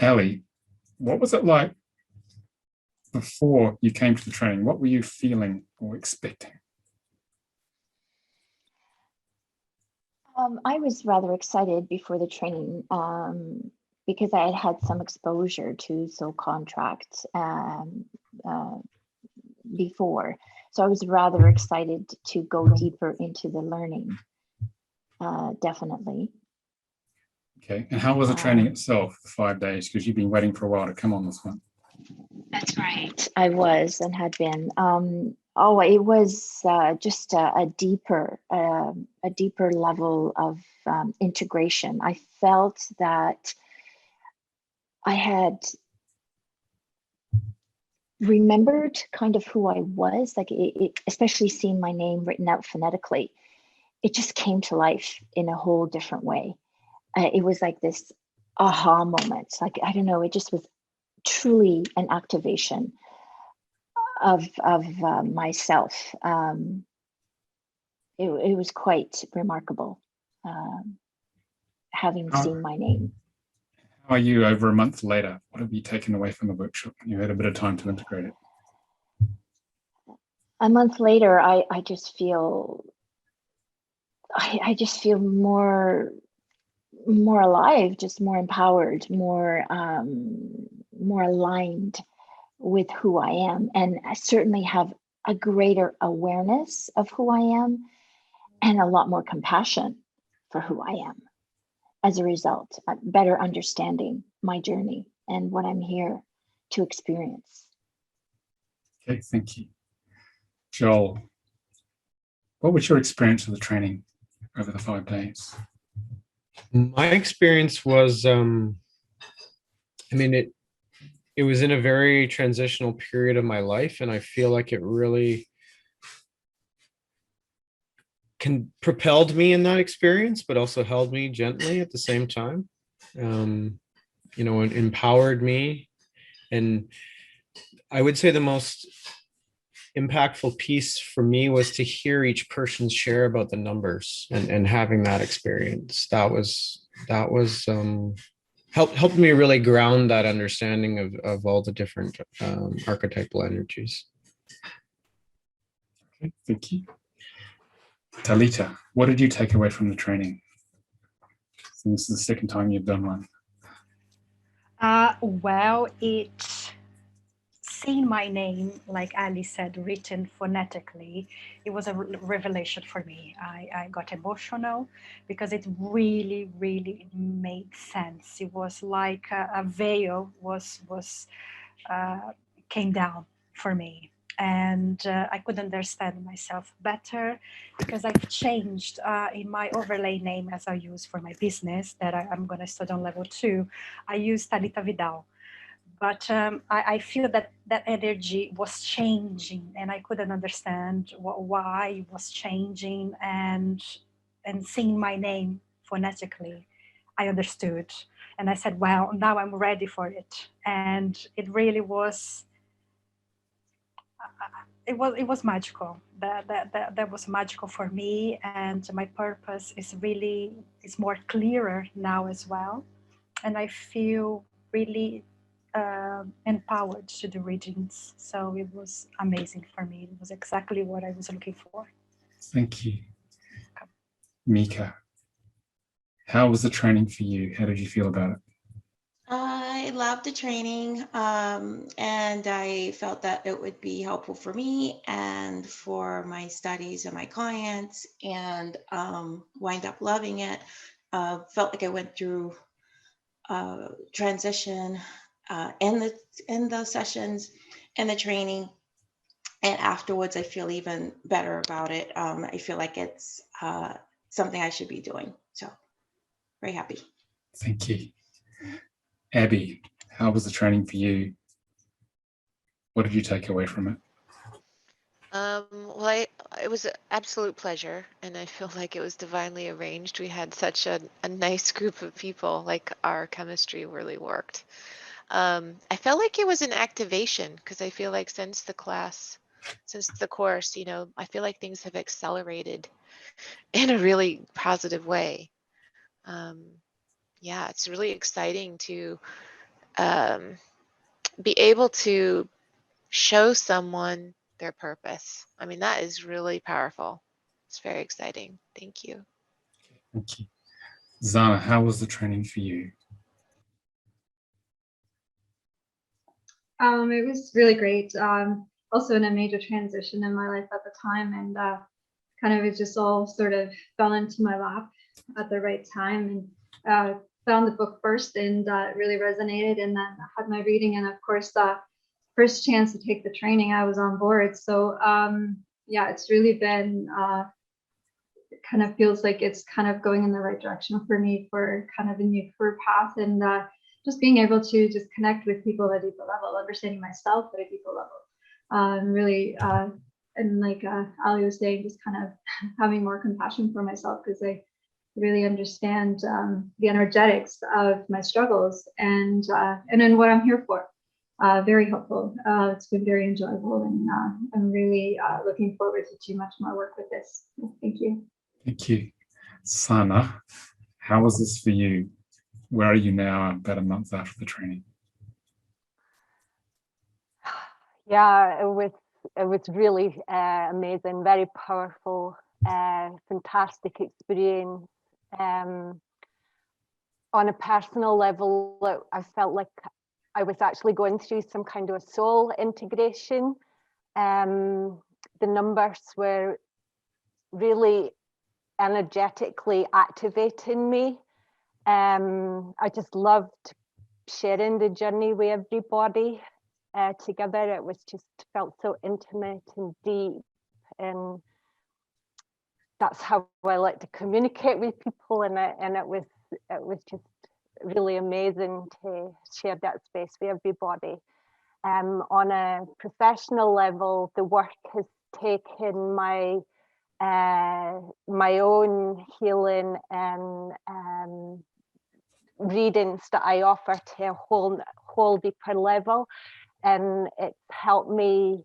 Ali, what was it like before you came to the training? What were you feeling or expecting? I was rather excited before the training because I had had some exposure to soul contracts uh, before. So I was rather excited to go deeper into the learning, definitely. Okay, and how was the training itself, the 5 days? Because you've been waiting for a while to come on this one. That's right. I was and had been. It was just a deeper level of integration. I felt that I had remembered kind of who I was, like especially seeing my name written out phonetically. It just came to life in a whole different way. It was like this aha moment. Like, I don't know, it just was truly an activation of myself. It was quite remarkable, having seen my name. How are you over a month later? What have you taken away from the workshop? You had a bit of time to integrate it. A month later, I just feel I just feel more alive, just more empowered, more aligned with who I am, and I certainly have a greater awareness of who I am and a lot more compassion for who I am. As a result, a better understanding my journey and what I'm here to experience. Okay, thank you. Joel, what was your experience of the training over the 5 days? My experience was, it was in a very transitional period of my life, and I feel like it really propelled me in that experience, but also held me gently at the same time. And empowered me. And I would say the most impactful piece for me was to hear each person share about the numbers and having that experience. That was helped me really ground that understanding of all the different archetypal energies. Okay, thank you. Talita, what did you take away from the training? So this is the second time you've done one. Well, seeing my name, like Ali said, written phonetically, it was a revelation for me. I got emotional because it really, really made sense. It was like a veil came down for me. And I could understand myself better because I've changed in my overlay name as I use for my business that I'm going to study on level 2. I use Talita Vidal. But I feel that energy was changing, and I couldn't understand why it was changing. And seeing my name phonetically, I understood, and I said, "Well, now I'm ready for it." And it really was. It was magical. That was magical for me, and my purpose is more clearer now as well, and I feel really empowered to do readings. So it was amazing for me. It was exactly what I was looking for. Thank you. Mika, how was the training for you? How did you feel about it? I loved the training, and I felt that it would be helpful for me and for my studies and my clients, and wind up loving it. Felt like I went through transition in the sessions and the training, and afterwards I feel even better about it. I feel like it's something I should be doing. So very happy. Thank you. Abby, how was the training for you? What did you take away from it? Well, it was an absolute pleasure, and I feel like it was divinely arranged. We had such a nice group of people, like our chemistry really worked. I felt like it was an activation because I feel like since the course, I feel like things have accelerated in a really positive way. Yeah, it's really exciting to be able to show someone their purpose. I mean, that is really powerful. It's very exciting. Thank you. Thank you. Zana, how was the training for you? It was really great. Also in a major transition in my life at the time, and kind of it just all sort of fell into my lap at the right time, and found the book first, and it really resonated, and then I had my reading, and of course first chance to take the training, I was on board. So yeah, it's really been it kind of feels like it's kind of going in the right direction for me for kind of a new career path, and just being able to just connect with people at a deeper level, understanding myself at a deeper level, really, and like Ali was saying, just kind of having more compassion for myself, because I really understand the energetics of my struggles, and then what I'm here for. Very helpful. It's been very enjoyable, and I'm really looking forward to do much more work with this. Thank you. Thank you. Sana, how was this for you? Where are you now, about a month after the training? Yeah, it was really amazing, very powerful, fantastic experience. On a personal level, I felt like I was actually going through some kind of a soul integration. The numbers were really energetically activating me. I just loved sharing the journey with everybody together. It was just felt so intimate and deep, and that's how I like to communicate with people, and it was just really amazing to share that space with everybody. On a professional level, the work has taken my own healing and readings that I offer to a whole deeper level, and it's helped me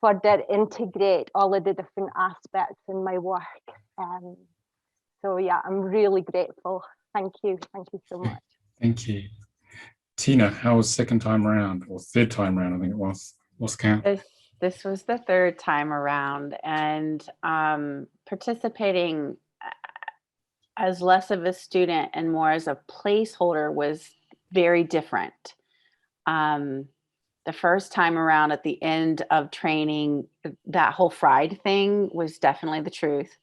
further integrate all of the different aspects in my work. So yeah, I'm really grateful. Thank you so much. Thank you. Tina, how was second time around, or third time around, I think it was. Lost count. This was the third time around, and participating as less of a student and more as a placeholder was very different. The first time around at the end of training, that whole fried thing was definitely the truth.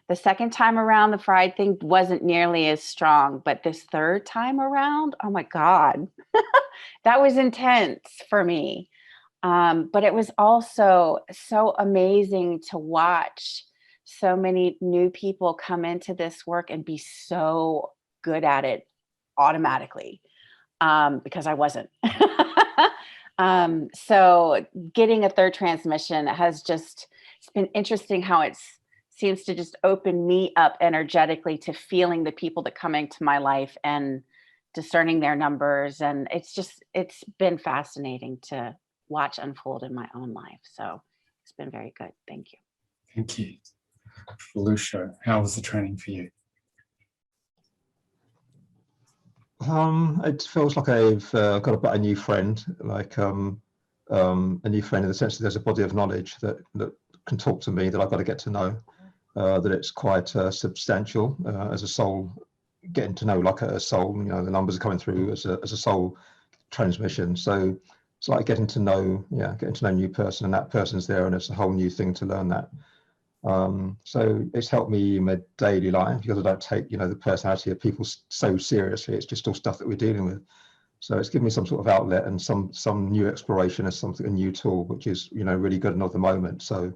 The second time around, the fried thing wasn't nearly as strong, but this third time around, oh my God, that was intense for me. But it was also so amazing to watch so many new people come into this work and be so good at it automatically, because I wasn't. So getting a third transmission has just, it's been interesting how it seems to just open me up energetically to feeling the people that come into my life and discerning their numbers. And it's been fascinating to watch unfold in my own life. So it's been very good. Thank you. Thank you. Lucia, how was the training for you? It feels like I've got a new friend, like a new friend in the sense that there's a body of knowledge that can talk to me, that I've got to get to know, that it's quite substantial as a soul, getting to know like a soul, you know, the numbers are coming through as a soul transmission. So it's like getting to know a new person, and that person's there, and it's a whole new thing to learn that. So it's helped me in my daily life, because I don't take, you know, the personality of people so seriously. It's just all stuff that we're dealing with. So it's given me some sort of outlet and some new exploration as a new tool, which is, you know, really good at the moment. So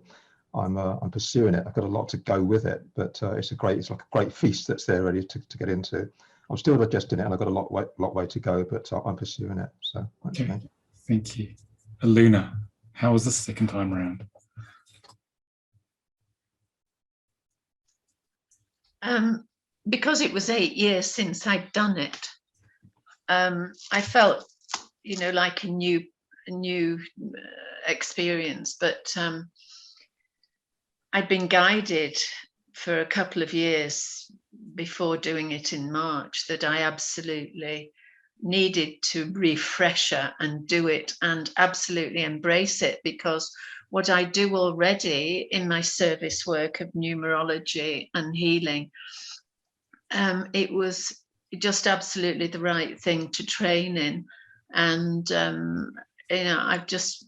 I'm pursuing it. I've got a lot to go with it, but it's like a great feast that's there ready to get into. I'm still digesting it, and I've got a lot way to go, but I'm pursuing it. So okay. Thank you. Aluna, how was the second time around? Because it was 8 years since I'd done it, I felt, you know, like a new experience, but I'd been guided for a couple of years before doing it in March that I absolutely needed to refresher and do it and absolutely embrace it, because what I do already in my service work of numerology and healing, it was just absolutely the right thing to train in. And, you know, I've just,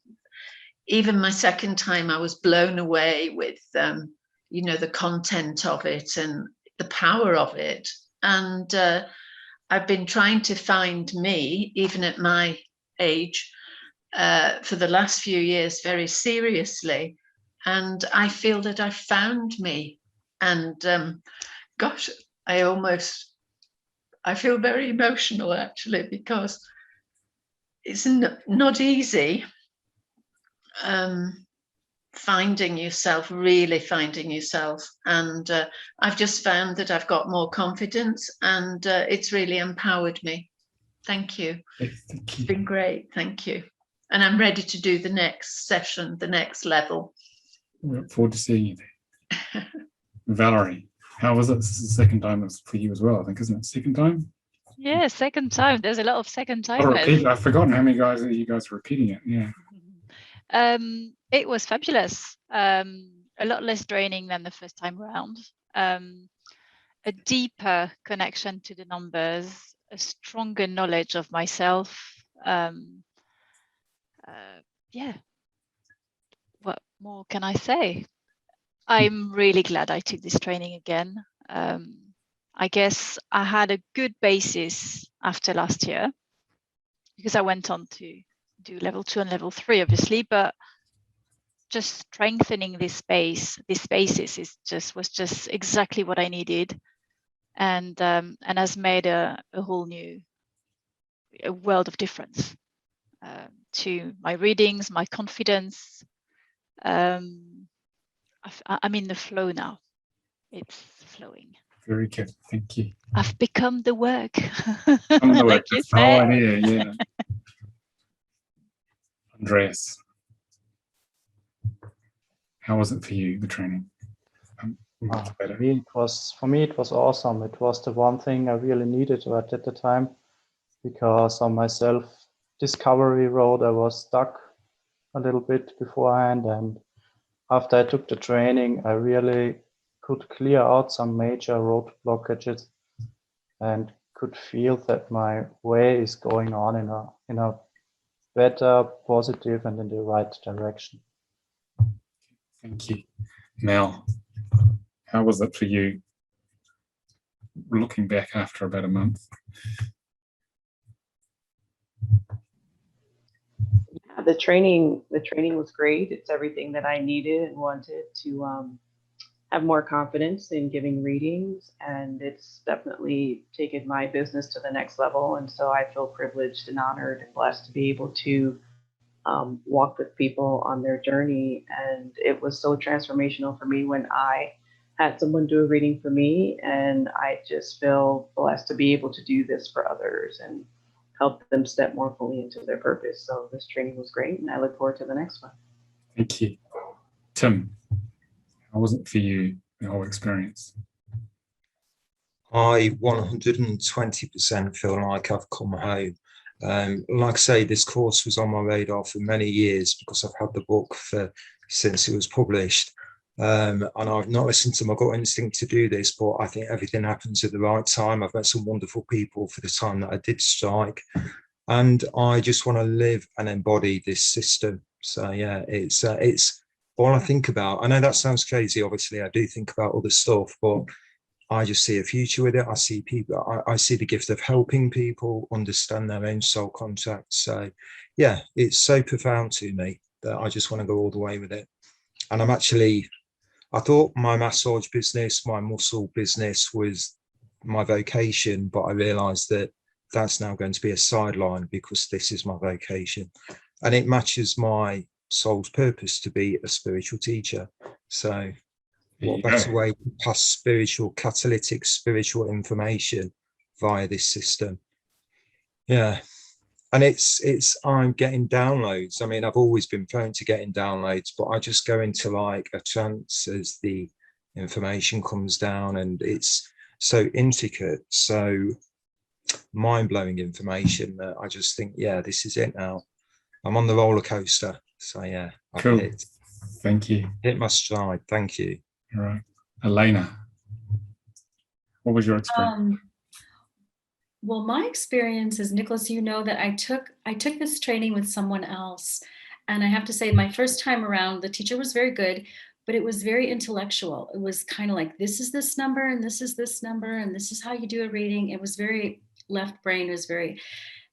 even my second time, I was blown away with, you know, the content of it and the power of it. And I've been trying to find me, even at my age, for the last few years very seriously. And I feel that I found me. And gosh, I feel very emotional actually, because it's not easy finding yourself, really finding yourself. And I've just found that I've got more confidence, and it's really empowered me. Thank you. Thank you. It's been great. Thank you. And I'm ready to do the next session, the next level. We look forward to seeing you there. Valerie, how was it? This is the second time for you as well, I think, isn't it? Second time? Yeah, second time. There's a lot of second Oh, repeat. timers. I've forgotten how many guys you guys are repeating it. Yeah. It was fabulous. A lot less draining than the first time around. A deeper connection to the numbers, a stronger knowledge of myself. Yeah. What more can I say? I'm really glad I took this training again. I guess I had a good basis after last year, because I went on to do level 2 and level 3, obviously, but just strengthening this basis was just exactly what I needed, and has made a whole new world of difference to my readings, my confidence. I'm in the flow now. It's flowing. Very good. Thank you. I've become the work. I'm the Like work. you That's the whole said. idea. Yeah. Andreas, how was it for you, the training? Much better. For me it was awesome. It was the one thing I really needed right at the time, because on my self-discovery road I was stuck a little bit beforehand, and after I took the training I really could clear out some major road blockages and could feel that my way is going on in a better, positive, and in the right direction. Thank you. Mel, how was it for you, looking back after about a month? Yeah, the training was great. It's everything that I needed and wanted to have more confidence in giving readings, and it's definitely taken my business to the next level. And so I feel privileged and honored and blessed to be able to walk with people on their journey. And it was so transformational for me when I had someone do a reading for me, and I just feel blessed to be able to do this for others and help them step more fully into their purpose. So this training was great, and I look forward to the next one. Thank you. Tim, how was it for you, the whole experience? I 120% feel like I've come home. Like I say, this course was on my radar for many years because I've had the book since it was published. And I've not listened to my gut instinct to do this, but I think everything happens at the right time. I've met some wonderful people for the time that I did strike, and I just want to live and embody this system. So yeah, it's all I think about. I know that sounds crazy. Obviously, I do think about other stuff, but I just see a future with it. I see people, I see the gift of helping people understand their own soul contact. So yeah, it's so profound to me that I just want to go all the way with it. And I thought my massage business, my muscle business was my vocation, but I realized that that's now going to be a sideline because this is my vocation. And it matches my soul's purpose to be a spiritual teacher. So what better way to pass spiritual, catalytic spiritual information via this system? Yeah. And I'm getting downloads. I mean, I've always been prone to getting downloads, but I just go into like a trance as the information comes down, and it's so intricate. So mind-blowing information that I just think, yeah, this is it now. I'm on the roller coaster. So yeah, I've Cool. Thank you. hit my stride. Thank you. All right. Elena, what was your experience? Well, my experience is, Nicolas, you know that I took this training with someone else. And I have to say, my first time around, the teacher was very good, but it was very intellectual. It was kind of like, this is this number, and this is this number, and this is how you do a reading. It was very left brain. It was very,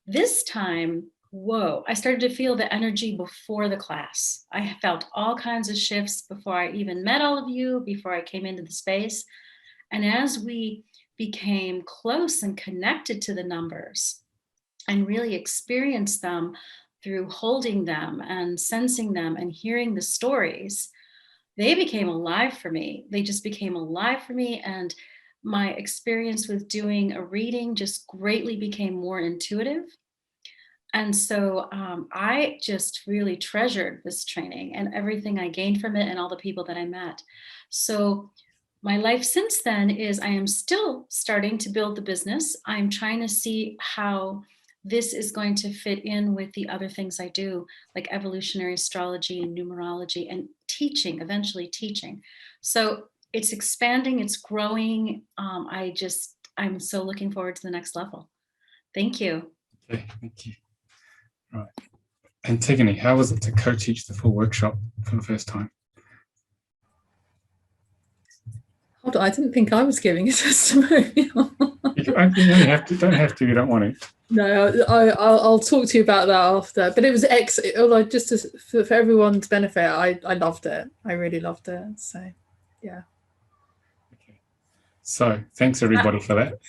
this time, whoa, I started to feel the energy before the class. I felt all kinds of shifts before I even met all of you, before I came into the space. And as we became close and connected to the numbers and really experienced them through holding them and sensing them and hearing the stories, they became alive for me. They just became alive for me. And my experience with doing a reading just greatly became more intuitive. And so I just really treasured this training and everything I gained from it and all the people that I met. So my life since then is I am still starting to build the business. I'm trying to see how this is going to fit in with the other things I do, like evolutionary astrology and numerology and teaching, eventually teaching. So it's expanding, it's growing. I'm so looking forward to the next level. Thank you. Okay, thank you. Right. Antigone, how was it to co-teach the full workshop for the first time? Hold on, I didn't think I was giving a testimonial. You don't have to. You don't want to. No, I'll talk to you about that after. But it was excellent. Although for everyone's benefit, I loved it. I really loved it. So, yeah. Okay. So thanks everybody for that.